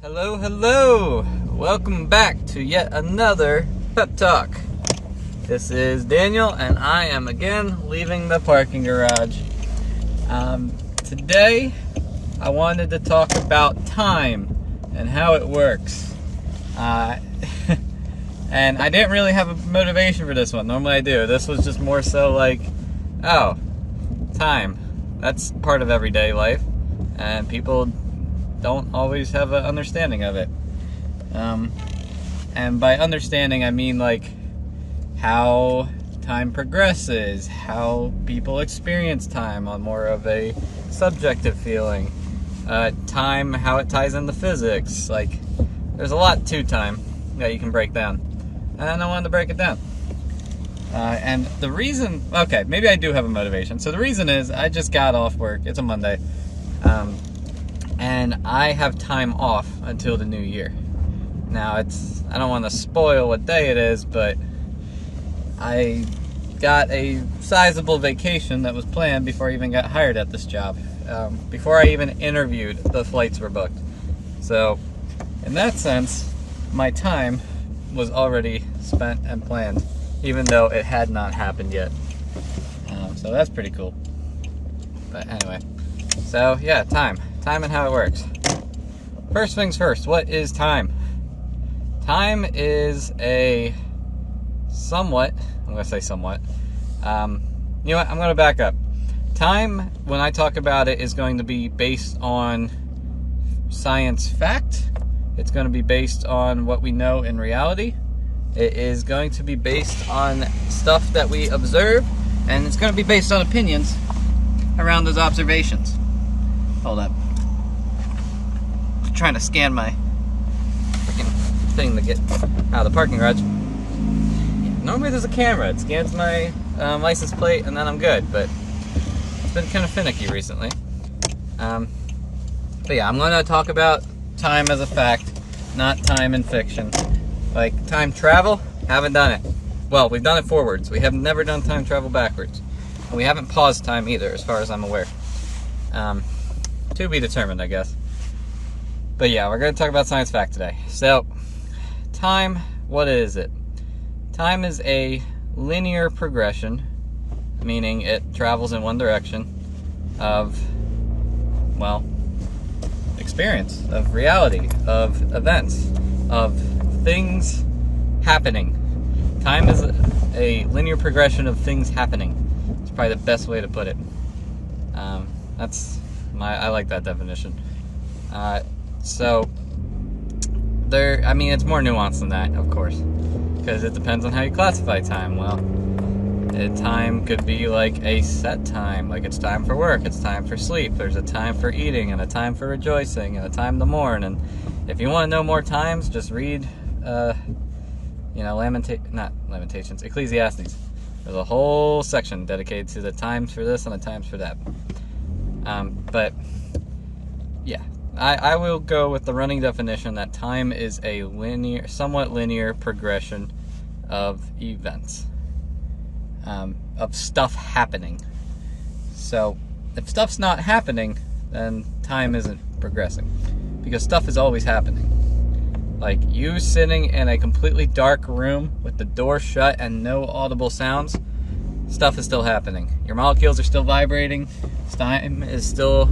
Hello, hello! Welcome back to yet another pep talk. This is Daniel, and I am again leaving the parking garage. Today, I wanted to talk about time and how it works. And I didn't really have a motivation for this one. Normally I do. This was just more so like, oh, time. That's part of everyday life, and people don't always have an understanding of it. And by understanding, I mean like how time progresses, how people experience time on more of a subjective feeling. Time, how it ties into physics. Like, there's a lot to time that you can break down. And I wanted to break it down. And the reason, okay, maybe I do have a motivation. So the reason is I just got off work. It's a Monday. And I have time off until the new year. Now, I don't want to spoil what day it is, but I got a sizable vacation that was planned before I even got hired at this job. Before I even interviewed, the flights were booked. So, in that sense, my time was already spent and planned, even though it had not happened yet. So that's pretty cool. But anyway, so yeah, time and how it works. First things first, what is time? Time is a somewhat, I'm going to say somewhat, you know what, I'm going to back up. Time, when I talk about it, is going to be based on science fact. It's going to be based on what we know in reality. It is going to be based on stuff that we observe, and it's going to be based on opinions around those observations. Hold up. I'm trying to scan my freaking thing to get out of the parking garage. Normally there's a camera. It scans my license plate, and then I'm good, but it's been kind of finicky recently. But yeah, I'm going to talk about time as a fact, not time in fiction. Like time travel, haven't done it. Well, we've done it forwards. We have never done time travel backwards. And we haven't paused time either, as far as I'm aware. To be determined, I guess. But yeah, we're going to talk about science fact today. So, time, what is it? Time is a linear progression, meaning it travels in one direction of, well, experience, of reality, of events, of things happening. Time is a linear progression of things happening. It's probably the best way to put it. I like that definition. So it's more nuanced than that, of course, because it depends on how you classify time. Well, time could be like a set time, like it's time for work, it's time for sleep, there's a time for eating, and a time for rejoicing, and a time to mourn. And if you want to know more times, just read, Ecclesiastes. There's a whole section dedicated to the times for this and the times for that. But yeah, I will go with the running definition that time is a somewhat linear progression of events, of stuff happening. So if stuff's not happening, then time isn't progressing, because stuff is always happening. Like you sitting in a completely dark room with the door shut and no audible sounds, stuff is still happening. Your molecules are still vibrating. Time is still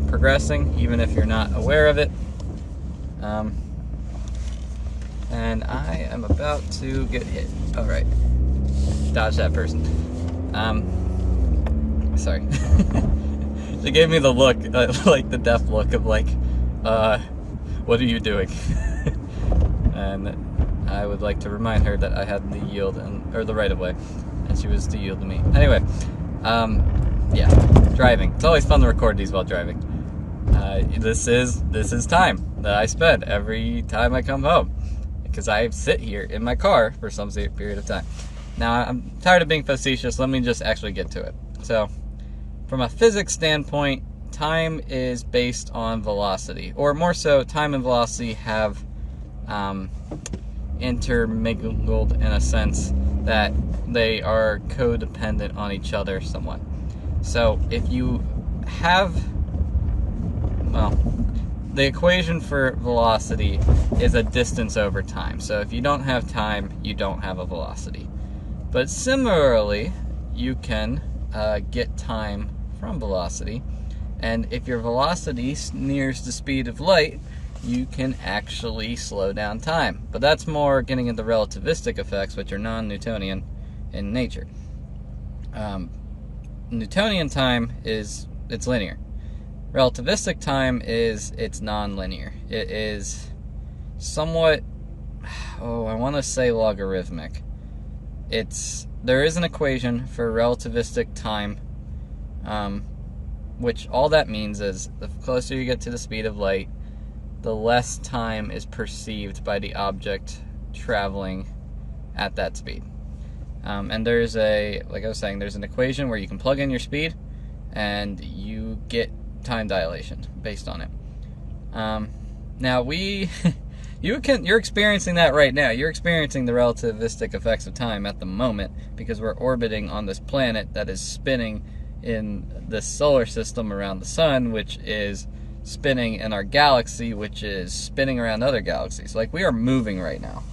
progressing, even if you're not aware of it. And I am about to get hit. All right, dodge that person. Sorry. She gave me the look, like the death look of like, what are you doing? And I would like to remind her that I had the yield or the right of way, and she was to yield to me. Anyway, yeah, driving. It's always fun to record these while driving. This is time that I spend every time I come home, because I sit here in my car for some period of time. Now, I'm tired of being facetious. Let me just actually get to it. So, from a physics standpoint, time is based on velocity, or more so, time and velocity have intermingled in a sense that they are codependent on each other somewhat. So if you have, well, the equation for velocity is a distance over time. So if you don't have time, you don't have a velocity. But similarly, you can get time from velocity. And if your velocity nears the speed of light, you can actually slow down time. But that's more getting into relativistic effects, which are non-Newtonian in nature. Newtonian time it's linear. Relativistic time it's non-linear. It is somewhat, I want to say logarithmic. There is an equation for relativistic time, which all that means is the closer you get to the speed of light, the less time is perceived by the object traveling at that speed. And there's like I was saying, there's an equation where you can plug in your speed and you get time dilation based on it. Now you're experiencing that right now. You're experiencing the relativistic effects of time at the moment because we're orbiting on this planet that is spinning in the solar system around the sun, which is spinning in our galaxy, which is spinning around other galaxies. Like, we are moving right now.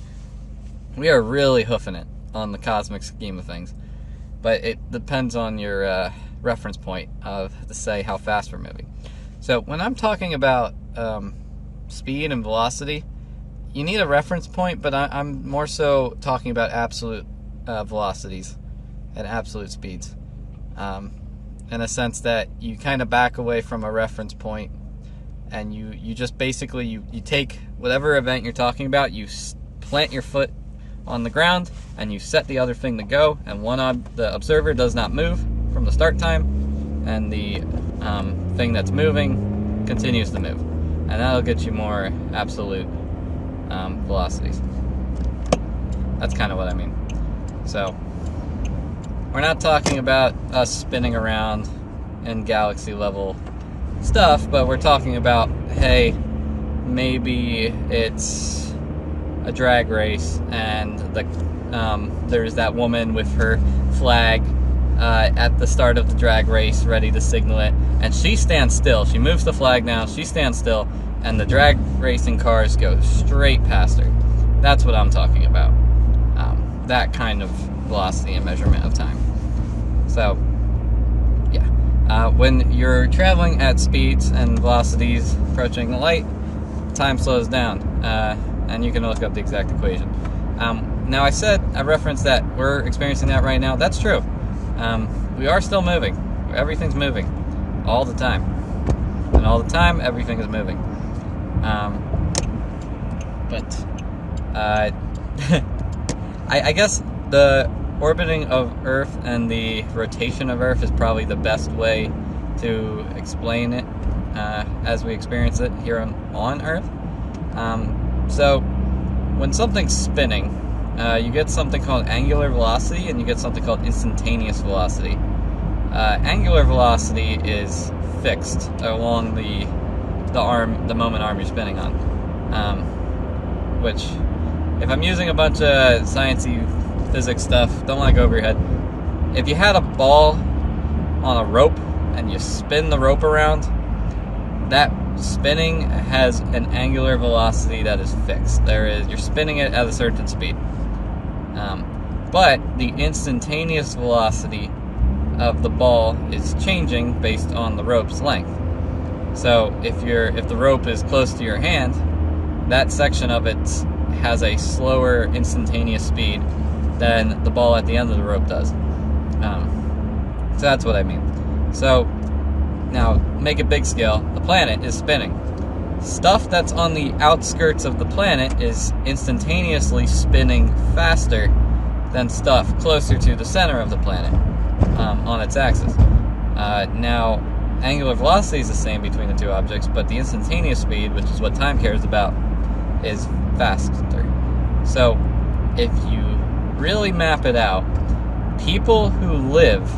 We are really hoofing it on the cosmic scheme of things. But it depends on your reference point to say how fast we're moving. So when I'm talking about speed and velocity, you need a reference point, but I'm more so talking about absolute velocities and absolute speeds. In a sense that you kind of back away from a reference point and you just basically, you take whatever event you're talking about, you plant your foot on the ground and you set the other thing to go, and the observer does not move from the start time, and the thing that's moving continues to move, and that'll get you more absolute velocities. That's kind of what I mean. So we're not talking about us spinning around in galaxy level stuff, but we're talking about, hey, maybe it's a drag race and there's that woman with her flag at the start of the drag race ready to signal it, and she stands still. She moves the flag down, she stands still, and the drag racing cars go straight past her. That's what I'm talking about. That kind of velocity and measurement of time. So yeah, when you're traveling at speeds and velocities approaching the light, time slows down, and you can look up the exact equation. Now I referenced that we're experiencing that right now. That's true. We are still moving. Everything's moving all the time, and all the time everything is moving. I guess the orbiting of Earth and the rotation of Earth is probably the best way to explain it as we experience it here on Earth. So when something's spinning, you get something called angular velocity and you get something called instantaneous velocity. Angular velocity is fixed along the moment arm you're spinning on, which, if I'm using a bunch of sciencey physics stuff, don't want to go over your head. If you had a ball on a rope and you spin the rope around, that spinning has an angular velocity that is fixed. You're spinning it at a certain speed. But the instantaneous velocity of the ball is changing based on the rope's length. So if the rope is close to your hand, that section of it has a slower instantaneous speed than the ball at the end of the rope does. So that's what I mean. So now, make it big scale. The planet is spinning. Stuff that's on the outskirts of the planet is instantaneously spinning faster than stuff closer to the center of the planet on its axis. Now, angular velocity is the same between the two objects, but the instantaneous speed, which is what time cares about, is faster. So, if you really map it out, people who live,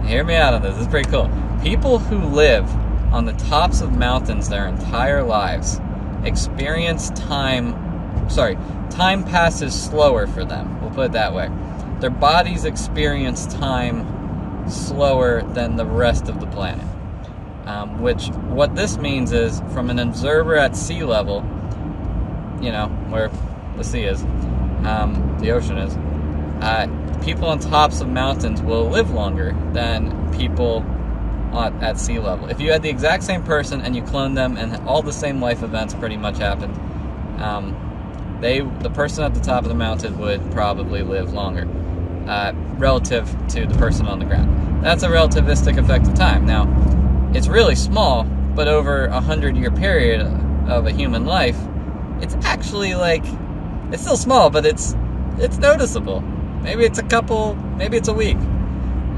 hear me out on this is pretty cool. People who live on the tops of mountains their entire lives experience time passes slower for them. We'll put it that way. Their bodies experience time slower than the rest of the planet. which what this means is from an observer at sea level, where the sea is, the ocean is, people on tops of mountains will live longer than people at sea level. If you had the exact same person and you cloned them and all the same life events pretty much happened, the person at the top of the mountain would probably live longer relative to the person on the ground. That's a relativistic effect of time. Now, it's really small, but over 100-year period of a human life, it's actually it's still small, but it's noticeable. Maybe it's a week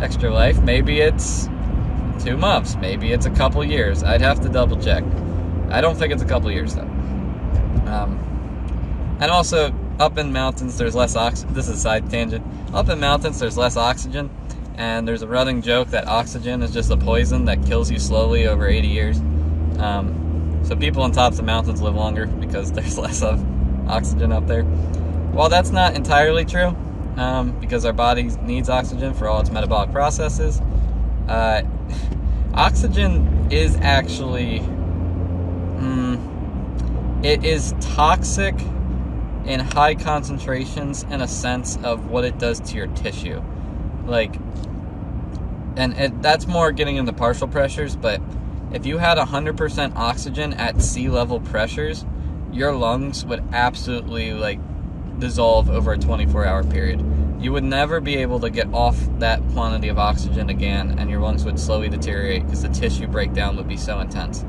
extra life. Maybe it's 2 months. Maybe it's a couple years. I'd have to double check. I don't think it's a couple years though. And also, up in mountains, there's less oxygen. This is a side tangent. Up in mountains, there's less oxygen, and there's a running joke that oxygen is just a poison that kills you slowly over 80 years. So people on tops of mountains live longer because there's less of oxygen up there. While that's not entirely true, because our body needs oxygen for all its metabolic processes, oxygen is actually, it is toxic in high concentrations in a sense of what it does to your tissue. That's more getting into partial pressures, but if you had 100% oxygen at sea level pressures, your lungs would absolutely dissolve over a 24-hour period. You would never be able to get off that quantity of oxygen again, and your lungs would slowly deteriorate because the tissue breakdown would be so intense.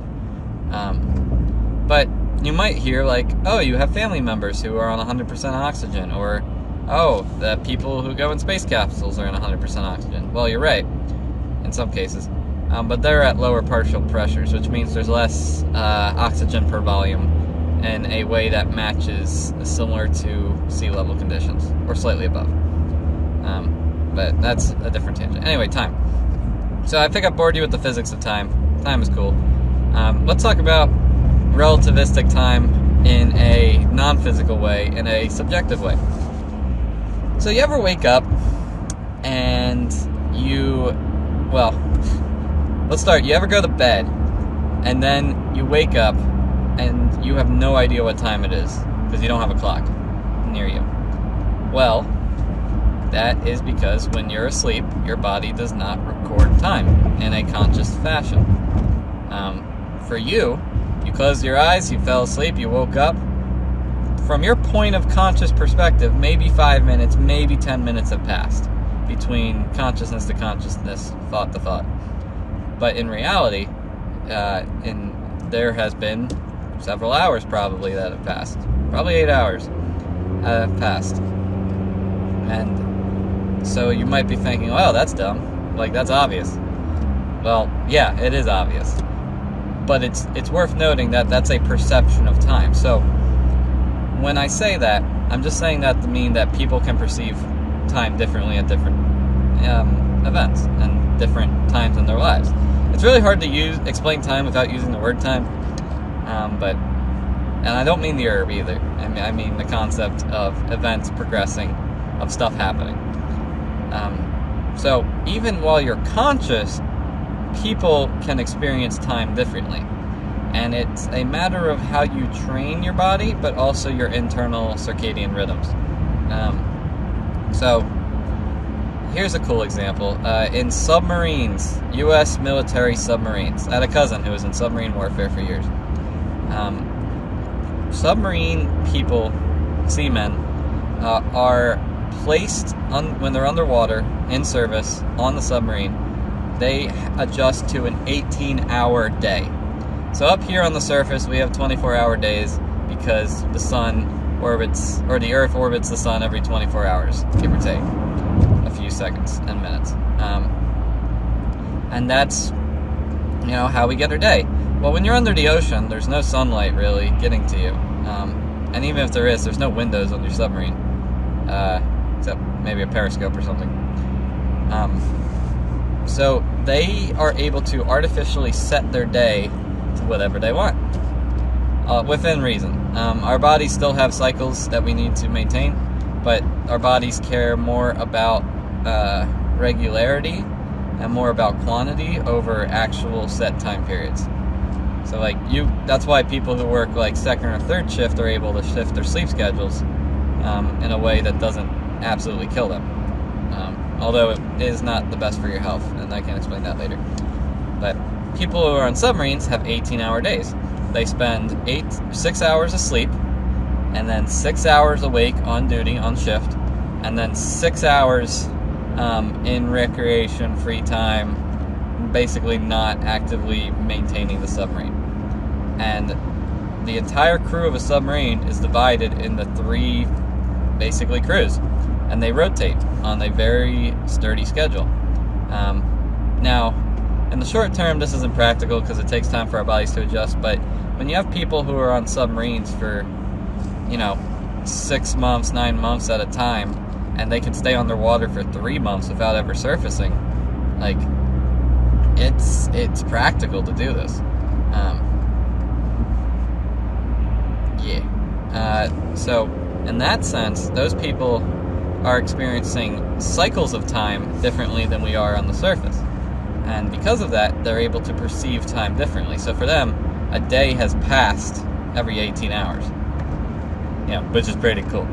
But you might hear oh, you have family members who are on 100% oxygen, or oh, the people who go in space capsules are on 100% oxygen. Well, you're right, in some cases. But they're at lower partial pressures, which means there's less oxygen per volume in a way that matches similar to sea level conditions, or slightly above. But that's a different tangent. Anyway, time. So I think I bored you with the physics of time. Time is cool. Let's talk about relativistic time in a non-physical way, in a subjective way. So you ever wake up and let's start. You ever go to bed and then you wake up and you have no idea what time it is because you don't have a clock near you? Well, that is because when you're asleep, your body does not record time in a conscious fashion. For you closed your eyes, you fell asleep, you woke up. From your point of conscious perspective, maybe 5 minutes, maybe 10 minutes have passed between consciousness to consciousness, thought to thought. But in reality, there has been several hours probably that have passed. Probably 8 hours have passed. And so you might be thinking, well, that's dumb. That's obvious. Well, yeah, it is obvious. But it's worth noting that that's a perception of time. So when I say that, I'm just saying that to mean that people can perceive time differently at different events and different times in their lives. It's really hard to explain time without using the word time, and I don't mean the herb either. I mean the concept of events progressing, of stuff happening. So even while you're conscious, people can experience time differently. And it's a matter of how you train your body, but also your internal circadian rhythms. So here's a cool example. In submarines, U.S. military submarines, I had a cousin who was in submarine warfare for years. Submarine people, seamen, are placed when they're underwater in service on the submarine. They adjust to an 18-hour day. So up here on the surface, we have 24-hour days because the sun orbits, or the Earth orbits the sun every 24 hours, give or take a few seconds and minutes. And that's, how we get our day. Well, when you're under the ocean, there's no sunlight really getting to you. And even if there is, there's no windows on your submarine, except maybe a periscope or something. So they are able to artificially set their day to whatever they want, within reason. Our bodies still have cycles that we need to maintain, but our bodies care more about regularity and more about quantity over actual set time periods. So like that's why people who work like second or third shift are able to shift their sleep schedules in a way that doesn't absolutely kill them. Although it is not the best for your health, and I can explain that later. But people who are on submarines have 18-hour days. They spend 6 hours asleep, and then 6 hours awake on duty, on shift, and then 6 hours in recreation, free time, basically not actively maintaining the submarine. And the entire crew of a submarine is divided into 3 basically crews, and they rotate on a very sturdy schedule. Now, in the short term, this isn't practical because it takes time for our bodies to adjust, but when you have people who are on submarines for, 6 months, 9 months at a time, and they can stay underwater for 3 months without ever surfacing, like, it's practical to do this. So, in that sense, those people are experiencing cycles of time differently than we are on the surface. And because of that, they're able to perceive time differently. So for them, a day has passed every 18 hours. Which is pretty cool.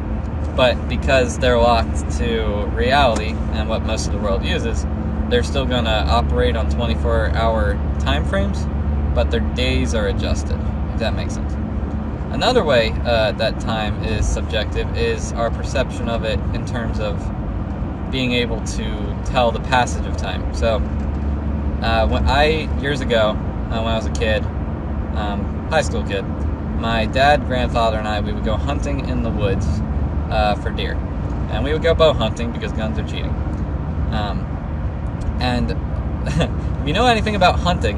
But because they're locked to reality and what most of the world uses, they're still going to operate on 24-hour time frames, but their days are adjusted, if that makes sense. Another way that time is subjective is our perception of it in terms of being able to tell the passage of time. So, years ago, when I was a kid, high school kid, my dad, grandfather, and I, we would go hunting in the woods for deer. And we would go bow hunting because guns are cheating. And if you know anything about hunting,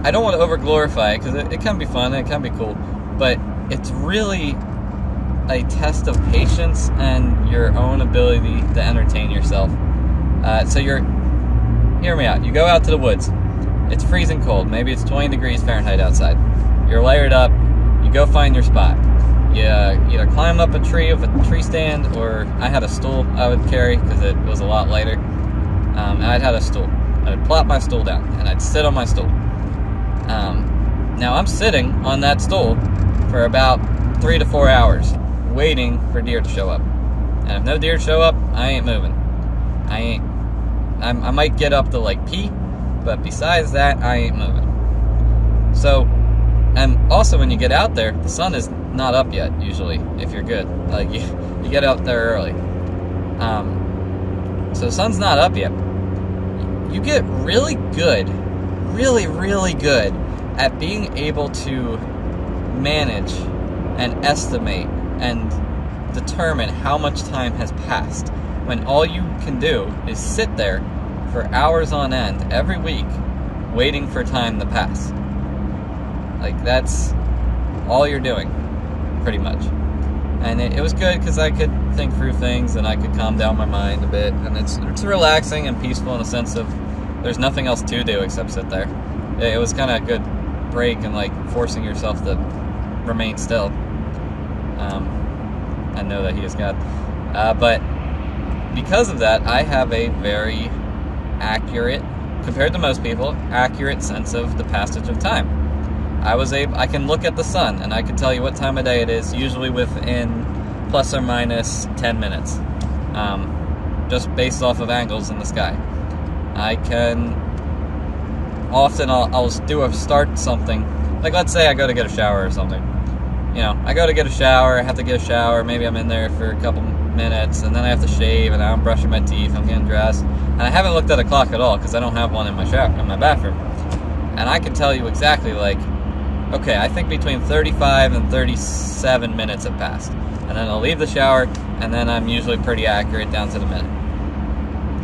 I don't want to over-glorify it because it can be fun and it can be cool, but it's really a test of patience and your own ability to entertain yourself. Hear me out. You go out to the woods. It's freezing cold. Maybe it's 20 degrees Fahrenheit outside. You're layered up. You go find your spot. You either climb up a tree with a tree stand, or I had a stool I would carry because it was a lot lighter. And I'd had a stool. I'd plop my stool down, and I'd sit on my stool. Now I'm sitting on that stool for about 3 to 4 hours, waiting for deer to show up. And if no deer show up, I ain't moving. I might get up to like pee, but besides that, I ain't moving. So, and also when you get out there, the sun is not up yet, usually, if you're good. Like, you get out there early. So the sun's not up yet. You get really good, really, really good at being able to manage and estimate and determine how much time has passed when all you can do is sit there for hours on end every week waiting for time to pass. Like, that's all you're doing, pretty much. And it was good because I could think through things and I could calm down my mind a bit, and it's relaxing and peaceful in a sense of there's nothing else to do except sit there. It was kind of a good break and like forcing yourself to remain still. I know that he is God. But because of that, I have a very accurate, compared to most people, accurate sense of the passage of time. I can look at the sun and I can tell you what time of day it is, usually within plus or minus 10 minutes, just based off of angles in the sky. I can often I'll start something, like let's say I go to get a shower or something. I go to get a shower, I have to get a shower, maybe I'm in there for a couple minutes, and then I have to shave, and I'm brushing my teeth, I'm getting dressed, and I haven't looked at a clock at all, because I don't have one in my bathroom. And I can tell you exactly, like, okay, I think between 35 and 37 minutes have passed. And then I'll leave the shower, and then I'm usually pretty accurate down to the minute.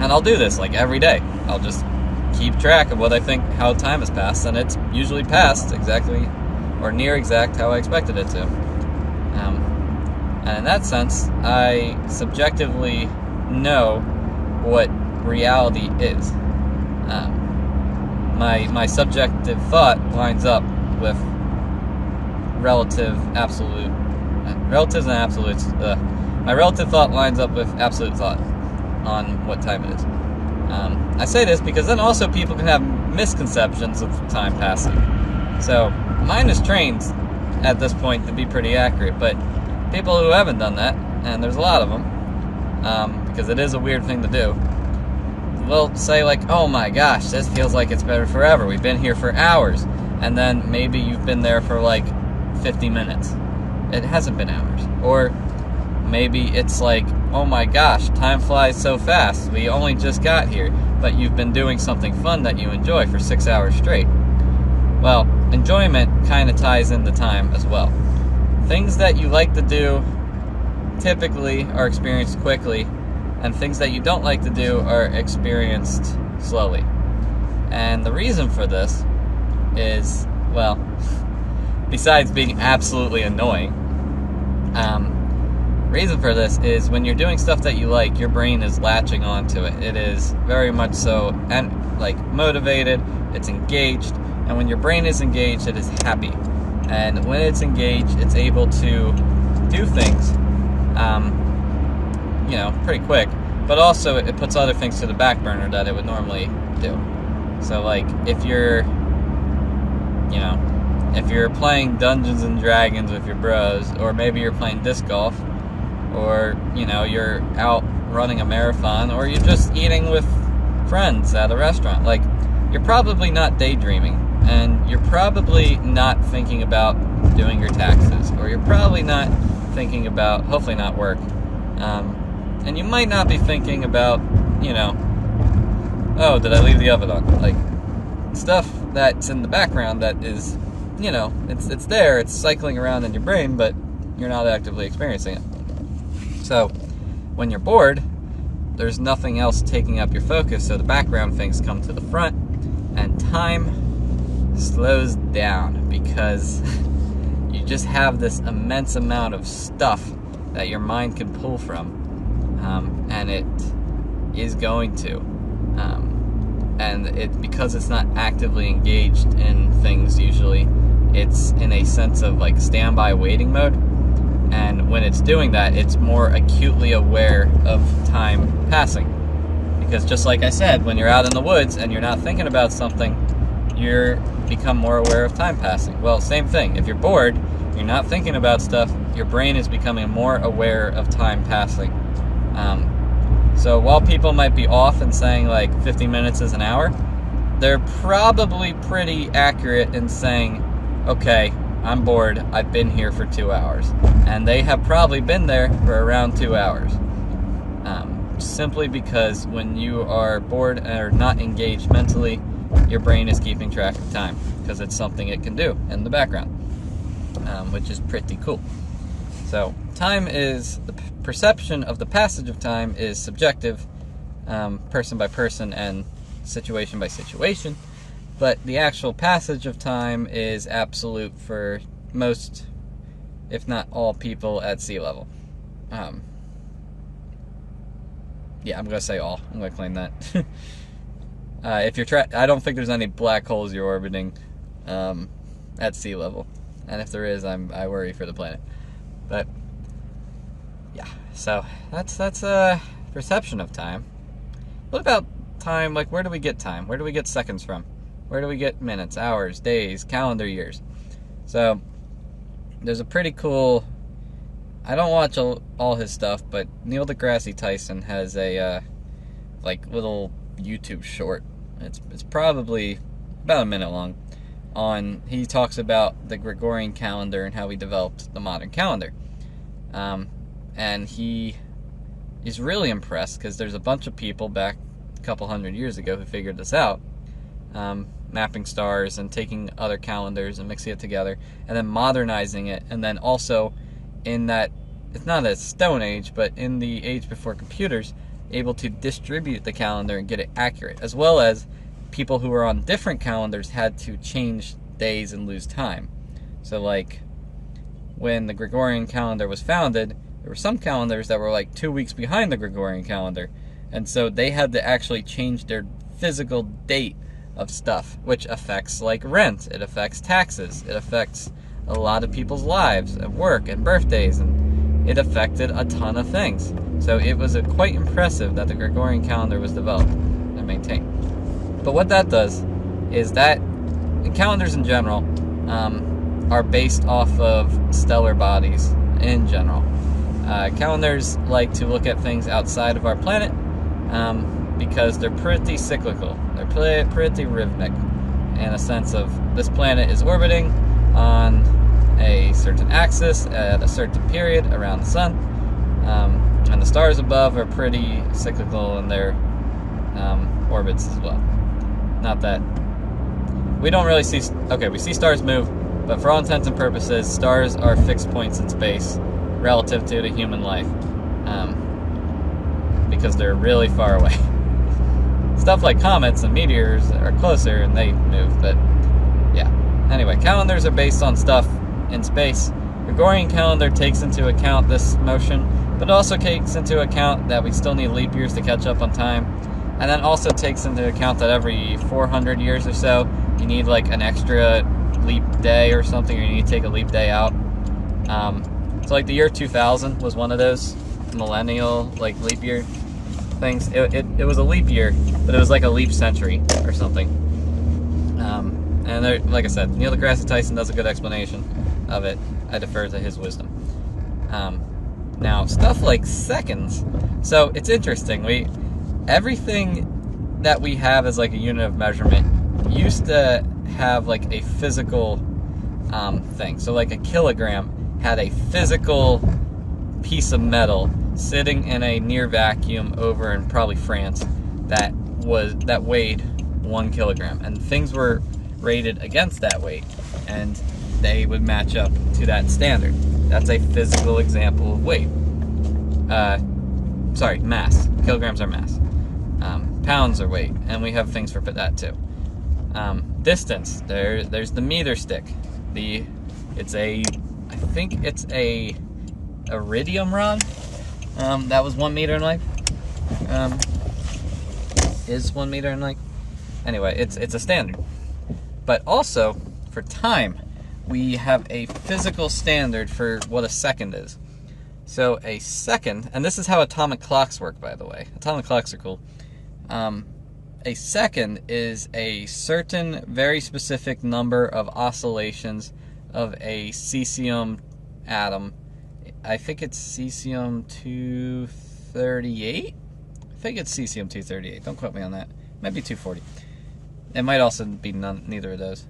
And I'll do this, like, every day. I'll just keep track of what I think, how time has passed, and it's usually passed exactly, or near exact how I expected it to. And in that sense, I subjectively know what reality is. My subjective thought lines up with relatives and absolutes. My relative thought lines up with absolute thought on what time it is. I say this because then also people can have misconceptions of time passing. So mine is trained at this point to be pretty accurate, but people who haven't done that, and there's a lot of them, because it is a weird thing to do, will say like, oh my gosh, this feels like it's been forever. We've been here for hours. And then maybe you've been there for like 50 minutes. It hasn't been hours. Or maybe it's like, oh my gosh, time flies so fast. We only just got here, but you've been doing something fun that you enjoy for 6 hours straight. Well, enjoyment kind of ties into time as well. Things that you like to do typically are experienced quickly, and things that you don't like to do are experienced slowly. And the reason for this is, well, besides being absolutely annoying, reason for this is when you're doing stuff that you like, your brain is latching onto it. It is very much so, and like motivated, it's engaged, and when your brain is engaged, it is happy. And when it's engaged, it's able to do things, pretty quick, but also it puts other things to the back burner that it would normally do. So like if you're playing Dungeons and Dragons with your bros, or maybe you're playing disc golf, or you're out running a marathon, or you're just eating with friends at a restaurant, like you're probably not daydreaming, and you're probably not thinking about doing your taxes, or you're probably not thinking about, hopefully not work, and you might not be thinking about, oh, did I leave the oven on? Like, stuff that's in the background that is, it's there, it's cycling around in your brain, but you're not actively experiencing it. So, when you're bored, there's nothing else taking up your focus, so the background things come to the front, and time slows down, because you just have this immense amount of stuff that your mind can pull from, and it is going to. And because it's not actively engaged in things usually, it's in a sense of like standby waiting mode. And when it's doing that, it's more acutely aware of time passing. Because just like I said, when you're out in the woods and you're not thinking about something, you become more aware of time passing. Well, same thing. If you're bored, you're not thinking about stuff, your brain is becoming more aware of time passing. So while people might be off and saying like 50 minutes is an hour, they're probably pretty accurate in saying, okay, I'm bored, I've been here for 2 hours. And they have probably been there for around 2 hours. Simply because when you are bored or not engaged mentally, your brain is keeping track of time, because it's something it can do in the background, which is pretty cool. So time is, the perception of the passage of time is subjective, person by person and situation by situation, but the actual passage of time is absolute for most, if not all, people at sea level. Yeah, I'm going to say all. I'm going to claim that. If you're I don't think there's any black holes you're orbiting at sea level. And if there is, I worry for the planet. But yeah, so that's perception of time. What about time? Like, where do we get time? Where do we get seconds from? Where do we get minutes, hours, days, calendar years? So there's a pretty cool, I don't watch all his stuff, but Neil deGrasse Tyson has a little YouTube short. It's probably about a minute long. He talks about the Gregorian calendar and how we developed the modern calendar. And he is really impressed because there's a bunch of people back a couple hundred years ago who figured this out, mapping stars and taking other calendars and mixing it together and then modernizing it, and then also in that, it's not a stone age, but in the age before computers, able to distribute the calendar and get it accurate, as well as people who were on different calendars had to change days and lose time. So like when the Gregorian calendar was founded, there were some calendars that were like 2 weeks behind the Gregorian calendar, and so they had to actually change their physical date of stuff, which affects like rent, it affects taxes, it affects a lot of people's lives and work and birthdays, and it affected a ton of things. So it was quite impressive that the Gregorian calendar was developed. and maintain. But what that does is that calendars in general are based off of stellar bodies in general. Calendars like to look at things outside of our planet because they're pretty cyclical. They're pretty rhythmic in a sense of this planet is orbiting on a certain axis at a certain period around the sun, and the stars above are pretty cyclical in their orbits as well. Not that we don't really see, we see stars move, but for all intents and purposes, stars are fixed points in space relative to the human life, because they're really far away. Stuff like comets and meteors are closer and they move, but yeah. Anyway, calendars are based on stuff in space. Gregorian calendar takes into account this motion, but also takes into account that we still need leap years to catch up on time, and then also takes into account that every 400 years or so, you need like an extra leap day or something, or you need to take a leap day out. So like the year 2000 was one of those millennial like leap year things. It was a leap year, but it was like a leap century or something. And there, like I said, Neil deGrasse Tyson does a good explanation of it. I defer to his wisdom. Now, stuff like seconds. So it's interesting. Everything that we have as like a unit of measurement used to have like a physical thing. So like a kilogram had a physical piece of metal sitting in a near vacuum over in probably France that weighed 1 kilogram, and things were rated against that weight, and they would match up to that standard. That's a physical example of weight. Mass. Kilograms are mass. Pounds are weight, and we have things for that too. Distance. There's the meter stick. I think it's a iridium rod. That was 1 meter in length. Is 1 meter in length. Anyway, it's a standard. But also, for time, we have a physical standard for what a second is. So a second, and this is how atomic clocks work, by the way. Atomic clocks are cool. A second is a certain, very specific number of oscillations of a cesium atom. I think it's cesium-238? I think it's cesium-238. Don't quote me on that. It might be 240. It might also be neither of those.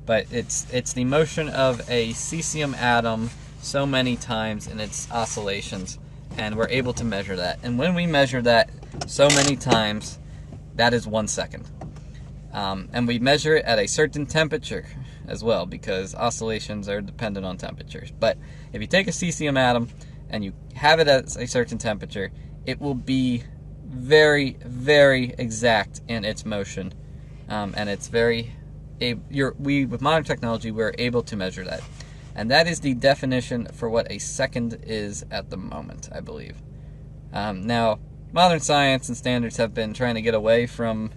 But it's the motion of a cesium atom so many times in its oscillations, and we're able to measure that. And when we measure that so many times, that is 1 second. And we measure it at a certain temperature as well, because oscillations are dependent on temperatures. But if you take a cesium atom and you have it at a certain temperature, it will be very, very exact in its motion, and it's with modern technology, we're able to measure that, and that is the definition for what a second is at the moment, I believe. Now, modern science and standards have been trying to get away from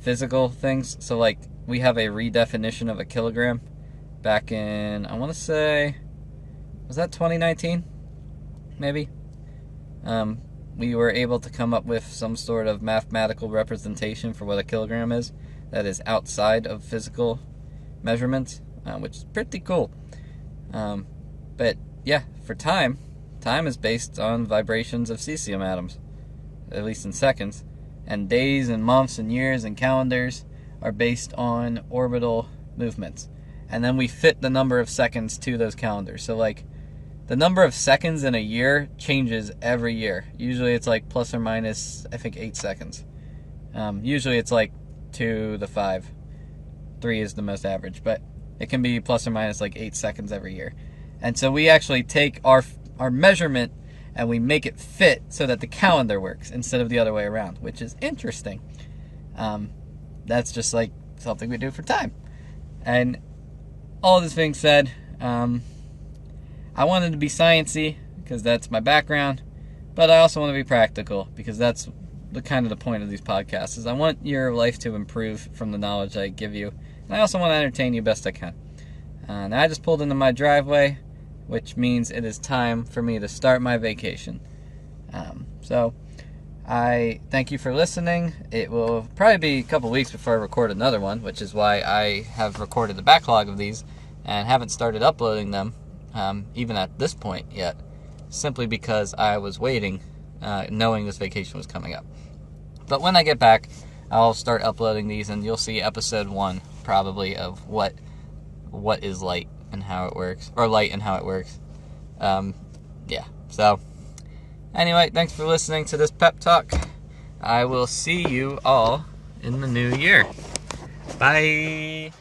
physical things, so like we have a redefinition of a kilogram back in, I want to say, was that 2019? Maybe. We were able to come up with some sort of mathematical representation for what a kilogram is that is outside of physical measurements, which is pretty cool. But yeah, for time is based on vibrations of cesium atoms, at least in seconds, and days and months and years and calendars are based on orbital movements, and then we fit the number of seconds to those calendars. So like, the number of seconds in a year changes every year. Usually it's like plus or minus, I think, 8 seconds. Usually it's like 2 to the 5. 3 is the most average, but it can be plus or minus like 8 seconds every year. And so we actually take our measurement and we make it fit so that the calendar works instead of the other way around, which is interesting. That's just like something we do for time. And all this being said, I wanted to be sciencey because that's my background, but I also want to be practical because that's the point of these podcasts. Is I want your life to improve from the knowledge I give you, and I also want to entertain you best I can. Now I just pulled into my driveway, which means it is time for me to start my vacation. So I thank you for listening. It will probably be a couple weeks before I record another one, which is why I have recorded the backlog of these and haven't started uploading them, even at this point yet, simply because I was waiting, knowing this vacation was coming up. But when I get back, I'll start uploading these, and you'll see episode 1 probably of what is light and how it works, or light and how it works. Yeah, so anyway, thanks for listening to this pep talk. I will see you all in the new year. Bye.